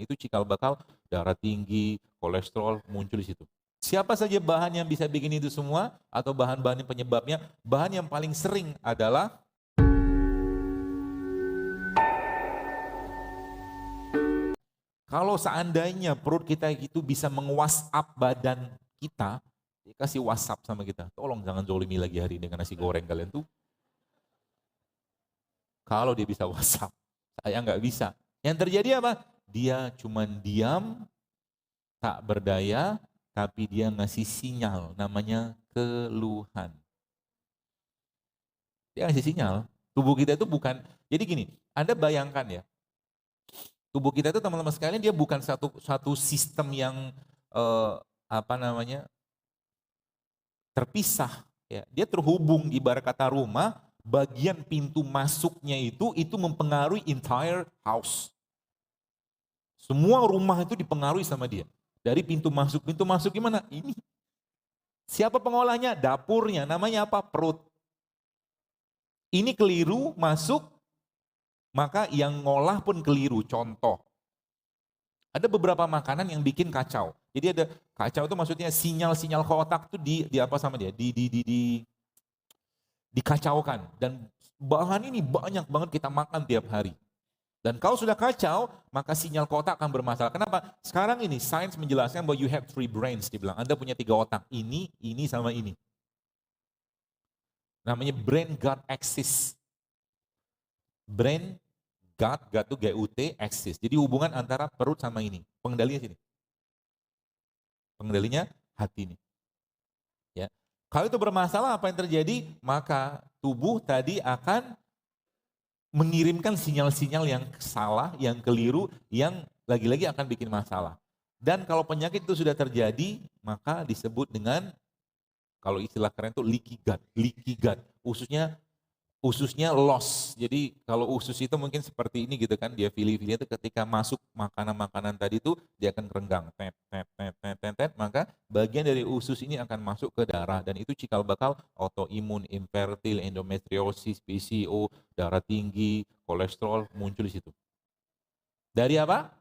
itu cikal bakal darah tinggi, kolesterol muncul di situ. Siapa saja bahan yang bisa bikin itu semua atau bahan-bahan yang penyebabnya? Bahan yang paling sering adalah kalau seandainya perut kita itu bisa meng-WhatsApp badan kita, dia kasih WhatsApp sama kita, tolong jangan zolimi lagi hari ini dengan nasi goreng kalian tuh. Kalau dia bisa WhatsApp, saya nggak bisa. Yang terjadi apa? Dia cuma diam, tak berdaya, tapi dia ngasih sinyal, namanya keluhan. Dia ngasih sinyal, tubuh kita itu bukan, jadi gini, Anda bayangkan ya, tubuh kita itu teman-teman sekalian dia bukan satu sistem yang eh, apa namanya terpisah, ya. Dia terhubung ibarat kata rumah, bagian pintu masuknya itu mempengaruhi entire house. Semua rumah itu dipengaruhi sama dia. Dari pintu masuk gimana? Ini. Siapa pengolahnya? Dapurnya, namanya apa? Perut. Ini keliru masuk, maka yang ngolah pun keliru. Contoh, ada beberapa makanan yang bikin kacau. Jadi ada kacau itu maksudnya sinyal-sinyal ke otak itu di apa sama dia? Dikacaukan. Dan bahan ini banyak banget kita makan tiap hari. Dan kalau sudah kacau, maka sinyal ke otak akan bermasalah. Kenapa? Sekarang ini sains menjelaskan bahwa you have three brains, dibilang. Anda punya 3 otak, ini, sama ini. Namanya brain gut axis. Brain gut itu GUT, axis. Jadi hubungan antara perut sama ini. Pengendalinya sini. Pengendalinya hati ini. Ya. Kalau itu bermasalah, apa yang terjadi? Maka tubuh tadi akan mengirimkan sinyal-sinyal yang salah, yang keliru, yang lagi-lagi akan bikin masalah. Dan kalau penyakit itu sudah terjadi, maka disebut dengan, kalau istilah keren itu leaky gut. Ususnya loss. Jadi kalau usus itu mungkin seperti ini gitu kan, dia pilih-pilih itu ketika masuk makanan-makanan tadi itu dia akan renggang, maka bagian dari usus ini akan masuk ke darah dan itu cikal bakal autoimun, infertil, endometriosis, PCO, darah tinggi, kolesterol muncul di situ. Dari apa?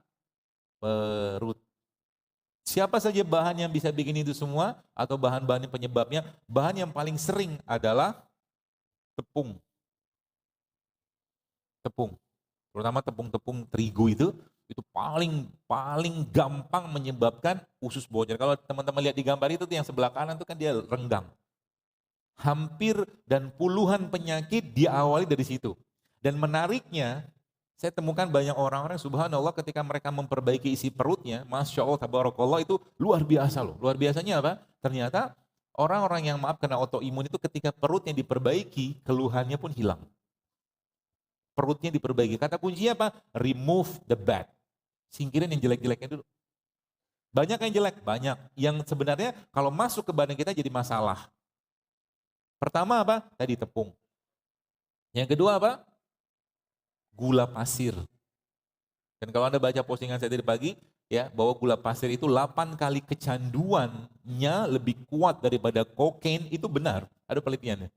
Perut. Siapa saja bahan yang bisa bikin itu semua atau bahan-bahan yang penyebabnya? Bahan yang paling sering adalah tepung. Tepung, terutama tepung-tepung terigu itu paling gampang menyebabkan usus bocor. Kalau teman-teman lihat di gambar itu tuh yang sebelah kanan itu kan dia renggang. Hampir dan puluhan penyakit diawali dari situ. Dan menariknya, saya temukan banyak orang-orang subhanallah ketika mereka memperbaiki isi perutnya, Masya Allah, tabarakallah itu luar biasa loh. Luar biasanya apa? Ternyata orang-orang yang maaf kena autoimun itu ketika perutnya diperbaiki, keluhannya pun hilang. Perutnya diperbaiki. Kata kuncinya apa? Remove the bad. Singkirin yang jelek-jeleknya dulu. Banyak yang jelek, banyak. Yang sebenarnya kalau masuk ke badan kita jadi masalah. Pertama apa? Tadi tepung. Yang kedua apa? Gula pasir. Dan kalau Anda baca postingan saya tadi pagi, ya, bahwa gula pasir itu 8 kali kecanduannya lebih kuat daripada kokain, itu benar. Ada penelitiannya.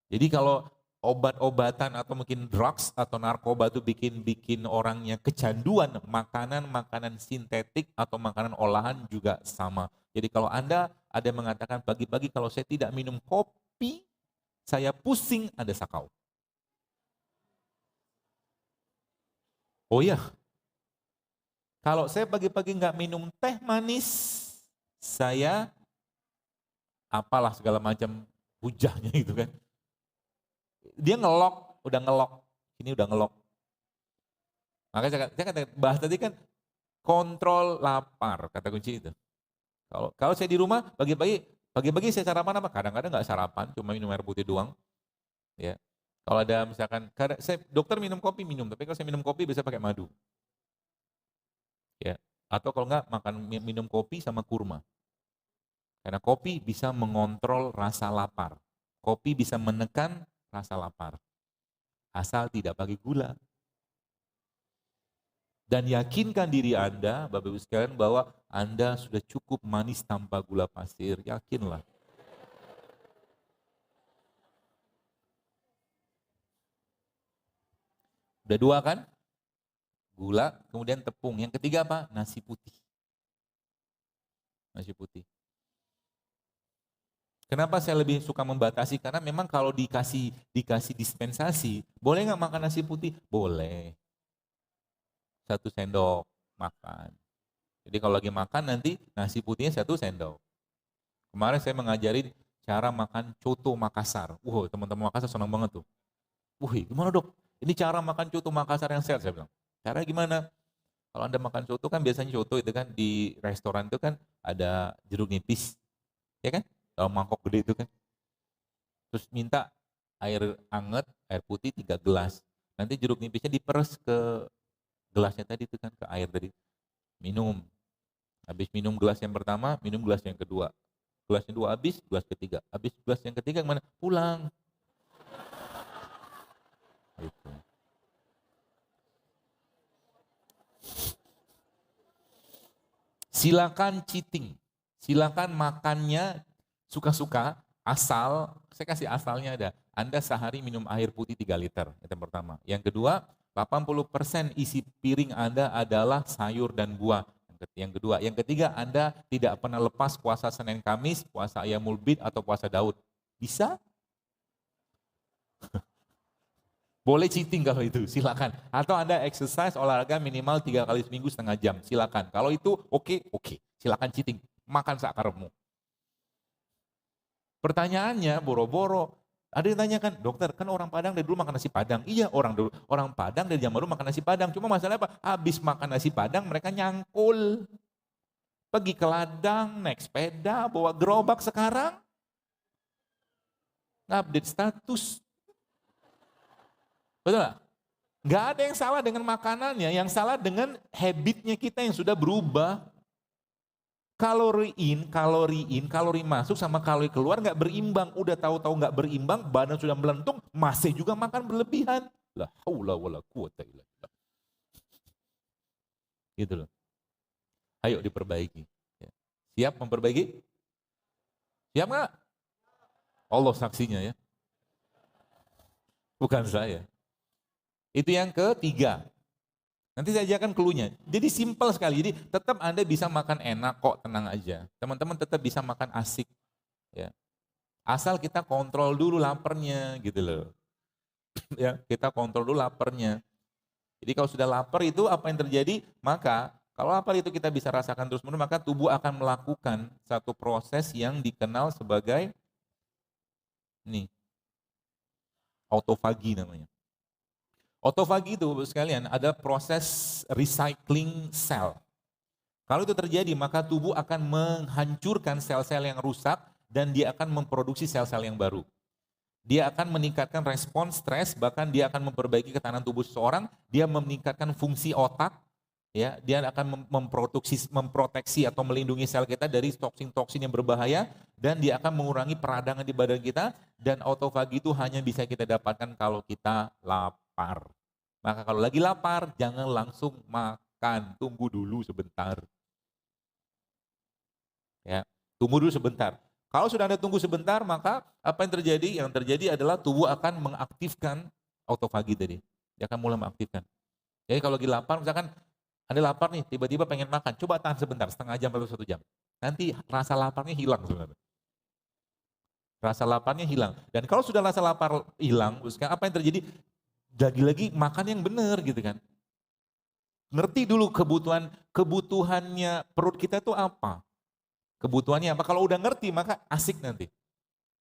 Jadi kalau obat-obatan atau mungkin drugs atau narkoba itu bikin orangnya kecanduan, makanan-makanan sintetik atau makanan olahan juga sama. Jadi kalau Anda ada yang mengatakan pagi-pagi kalau saya tidak minum kopi, saya pusing, Anda sakau. Oh iya, kalau saya pagi-pagi nggak minum teh manis, saya apalah segala macam hujahnya itu kan. Dia udah ngelok, ini udah ngelok. Makanya saya kata bahas tadi kan kontrol lapar, kata kunci itu. Kalau saya di rumah pagi-pagi saya sarapan apa? Kadang-kadang nggak sarapan, cuma minum air putih doang. Ya. Kalau ada misalkan, saya dokter minum kopi minum, tapi kalau saya minum kopi bisa pakai madu. Ya. Atau kalau nggak minum kopi sama kurma. Karena kopi bisa mengontrol rasa lapar. Kopi bisa menekan rasa lapar. Asal tidak pakai gula. Dan yakinkan diri Anda, Bapak Ibu sekalian, bahwa Anda sudah cukup manis tanpa gula pasir. Yakinlah. Udah 2 kan? gula, kemudian tepung. Yang ketiga apa? Nasi putih. Nasi putih. Kenapa saya lebih suka membatasi? Karena memang kalau dikasih dispensasi, boleh nggak makan nasi putih? Boleh. 1 sendok makan. Jadi kalau lagi makan nanti nasi putihnya 1 sendok. Kemarin saya mengajari cara makan coto Makassar. Teman-teman Makassar senang banget tuh. Gimana dok? Ini cara makan coto Makassar yang sehat, saya bilang. Cara gimana? Kalau Anda makan coto kan biasanya coto itu kan di restoran itu kan ada jeruk nipis. Ya kan? Dalam mangkok gede itu kan. Terus minta air hangat, air putih 3 gelas. Nanti jeruk nipisnya diperes ke gelasnya tadi itu kan, ke air tadi. Minum. Habis minum gelas yang pertama, minum gelas yang kedua. Gelas yang kedua habis, gelas ketiga. Habis gelas yang ketiga kemana? Pulang. Gitu. Silakan cheating. Silakan makannya suka-suka, asal, saya kasih asalnya ada. Anda sehari minum air putih 3 liter, itu yang pertama. Yang kedua, 80% isi piring Anda adalah sayur dan buah. Yang kedua, yang ketiga, Anda tidak pernah lepas puasa Senin Kamis, puasa Ayyamul Bid atau puasa Daud. Bisa? Boleh cheating kalau itu, silakan. Atau Anda exercise olahraga minimal 3 kali seminggu setengah jam, silakan. Kalau itu oke, silakan cheating. Makan sakaremu. Pertanyaannya boro-boro. Ada yang tanyakan, dokter kan orang Padang dari dulu makan nasi Padang. Iya, orang Padang dari zaman dulu makan nasi Padang. Cuma masalahnya apa? Habis makan nasi Padang mereka nyangkul. Pergi ke ladang, naik sepeda, bawa gerobak sekarang. Update status. Betul nggak? Nggak ada yang salah dengan makanannya, yang salah dengan habitnya kita yang sudah berubah. Kalori kalori masuk sama kalori keluar nggak berimbang. Udah tahu-tahu nggak berimbang, badan sudah melentung, masih juga makan berlebihan. La haula wala quwata illa billah. Gitu loh. Ayo diperbaiki. Ya. Siap memperbaiki? Siap nggak? Allah saksinya ya. Bukan saya. Itu yang ketiga. Nanti saya ajarkan clue-nya. Jadi simpel sekali. Jadi tetap Anda bisa makan enak kok, tenang aja. Teman-teman tetap bisa makan asik. Ya. Asal kita kontrol dulu laparnya gitu loh. Ya, kita kontrol dulu laparnya. Jadi kalau sudah lapar itu apa yang terjadi? Maka kalau lapar itu kita bisa rasakan terus-menerus, maka tubuh akan melakukan satu proses yang dikenal sebagai nih, autofagi namanya. Autofagi itu sekalian ada proses recycling sel. Kalau itu terjadi maka tubuh akan menghancurkan sel-sel yang rusak dan dia akan memproduksi sel-sel yang baru. Dia akan meningkatkan respon stres, bahkan dia akan memperbaiki ketahanan tubuh seseorang, dia meningkatkan fungsi otak, ya, dia akan memproteksi atau melindungi sel kita dari toksin-toksin yang berbahaya, dan dia akan mengurangi peradangan di badan kita, dan autofagi itu hanya bisa kita dapatkan kalau kita lapar. Maka kalau lagi lapar, jangan langsung makan, tunggu dulu sebentar. Ya, tunggu dulu sebentar. Kalau sudah Anda tunggu sebentar, maka apa yang terjadi? Yang terjadi adalah tubuh akan mengaktifkan autofagi tadi. Dia akan mulai mengaktifkan. Jadi kalau lagi lapar, misalkan Anda lapar nih, tiba-tiba pengen makan, coba tahan sebentar, setengah jam atau 1 jam. Nanti rasa laparnya hilang sebenarnya. Rasa laparnya hilang. Dan kalau sudah rasa lapar hilang, apa yang terjadi? Lagi-lagi makan yang benar gitu kan. Ngerti dulu kebutuhannya perut kita itu apa. Kebutuhannya apa? Kalau udah ngerti maka asik nanti.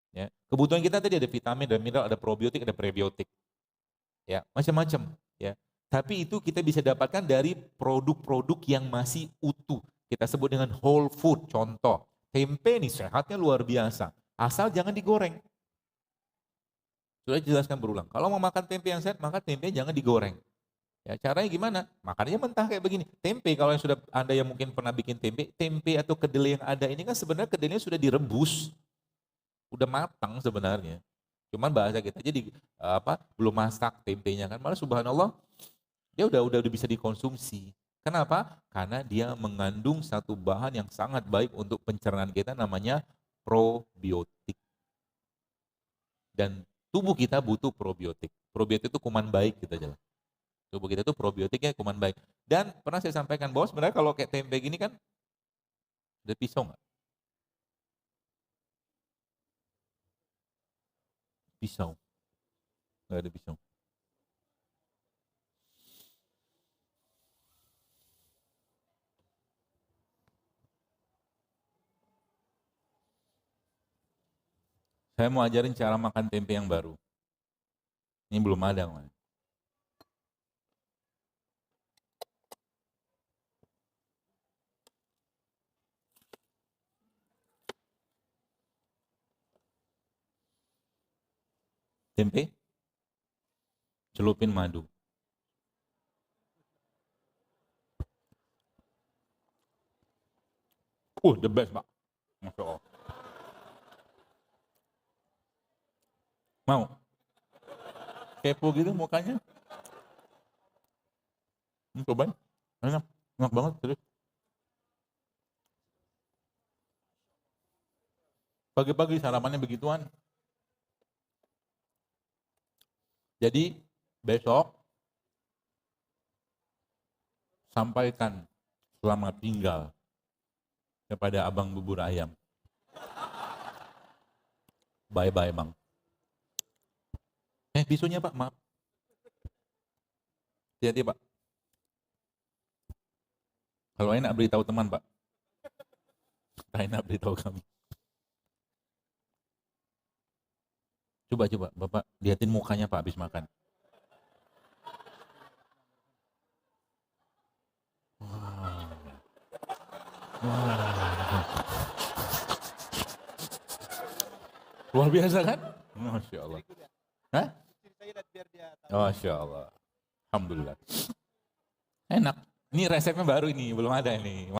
Ya. Kebutuhan kita tadi ada vitamin, ada mineral, ada probiotik, ada prebiotik. Ya, macam-macam. Ya. Tapi itu kita bisa dapatkan dari produk-produk yang masih utuh. Kita sebut dengan whole food. Contoh, tempe nih sehatnya luar biasa. Asal jangan digoreng. Sudah dijelaskan berulang. Kalau mau makan tempe yang sehat, maka tempe jangan digoreng. Ya, caranya gimana? Makannya mentah kayak begini. Tempe, kalau yang sudah Anda yang mungkin pernah bikin tempe atau kedelai yang ada ini kan sebenarnya kedelainya sudah direbus. Udah matang sebenarnya. Cuman bahasa kita jadi belum masak tempenya kan. Malah subhanallah dia udah bisa dikonsumsi. Kenapa? Karena dia mengandung satu bahan yang sangat baik untuk pencernaan kita namanya probiotik. Dan tubuh kita butuh probiotik. Probiotik itu kuman baik gitu aja. Tubuh kita itu probiotiknya kuman baik. Dan pernah saya sampaikan bahwa sebenarnya kalau kayak tempe gini kan, ada pisau nggak? Pisau. Nggak ada pisau. Saya mau ajarin cara makan tempe yang baru. Ini belum ada, man. Tempe, celupin madu. The best, Pak. Masya Allah. Mau? Kepo gitu mukanya. Cobain. Enak. Enak banget, terus. Pagi-pagi sarapannya begituan. Jadi, besok sampaikan selamat tinggal kepada abang bubur ayam. Bye-bye, Bang. Bisunya, Pak, maaf. Hati-hati, Pak. Kalau enak beritahu teman, Pak. Tak enak beritahu kami. Coba, Bapak liatin mukanya Pak habis makan. Luar biasa kan? Masya Allah. Hah? Masya Allah. Alhamdulillah. Enak. Ini resepnya baru ini, belum ada ini.